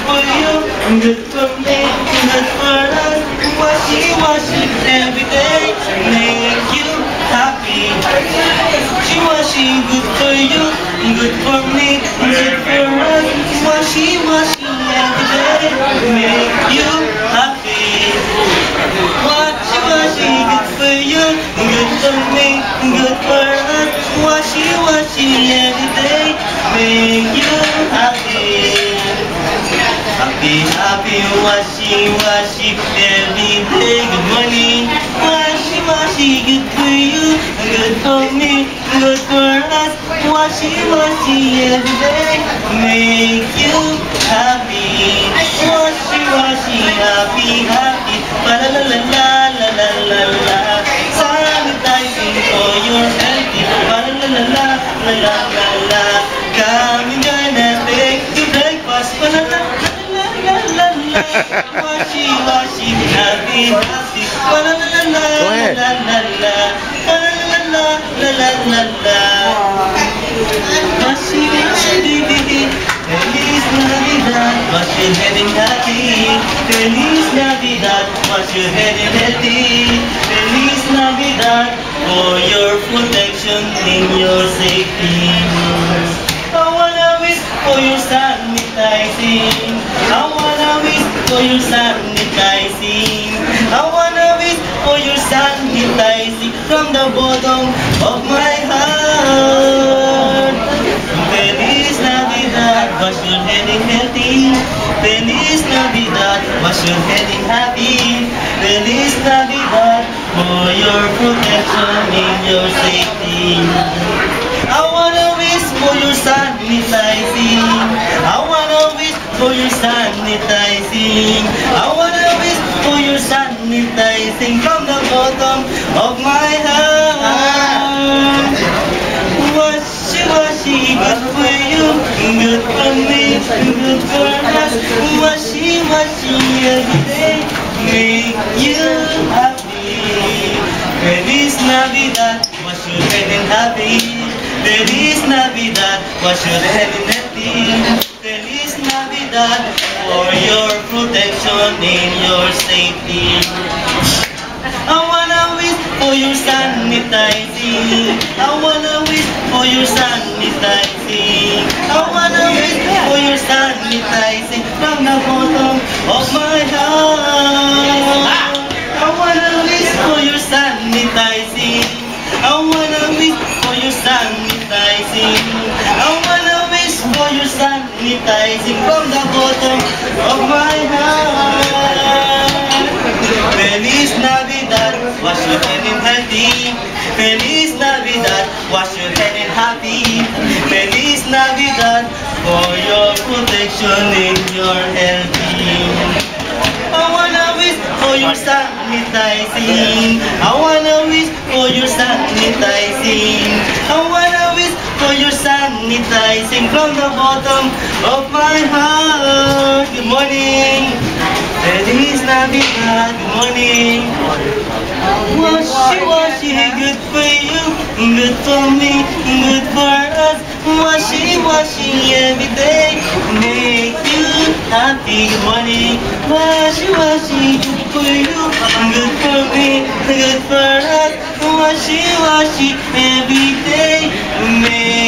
for you, good for me, good for us. Washi every day, make you happy. Washi good for you, good for me, good for us. Washi every day, make you happy. Washi good for you, good for me, good for us. Washi every day, make you happy. Happy, washi every day. Good morning. Washi, good for you, good for me, good for us. Washi every day, make you happy. Washi, happy. La la la la la la la la. Sanitizing for your healthy. La la la la la la la la. Come and join us, take to breakfast. La la la. Washi, happy. La la la la la la la la la la. Washi, Feliz Navidad, wash your head in happy. Feliz Navidad, wash your head in healthy. Feliz Navidad, for your protection in your safety. I wanna wish for your sanitizing. I wanna wish for your sanitizing. I wanna wish for your sanitizing from the bottom of my heart. Feliz Navidad, wash your head in healthy. Feliz Navidad, wash your head in happy. Feliz Navidad, for your protection in your safety. I wanna wish for your sanitizing. I wanna wish for your sanitizing. I wanna wish for your sanitizing from the bottom of my heart. Washi, good for you, good for me, good for us. Washi every day, make you happy. Feliz Navidad, wash your head in happy. Feliz Navidad, wash your head in happy. Feliz Navidad, for your protection in your safety. I wanna wish for your sanitizing. I wanna wish for your sanitizing. I wanna wish for your sanitizing from the bottom of my heart. I wanna wish for your sanitizing. I wanna wish for your sanitizing. I wanna wish for your sanitizing from the bottom of my heart. Feliz Navidad, wash your head in healthy. Feliz Navidad, wash your head in happy. Feliz Navidad, for your protection in your healthy. I wanna wish for your sanitizing. I wanna wish for your sanitizing. I wanna wish for your sanitizing from the bottom of my heart. Good morning. Feliz Navidad. Good morning. Washi, good for you, good for me, good for us. Washi every day, make you happy. Good morning. Washi, good for you, good for me, good for us. Washi every day, make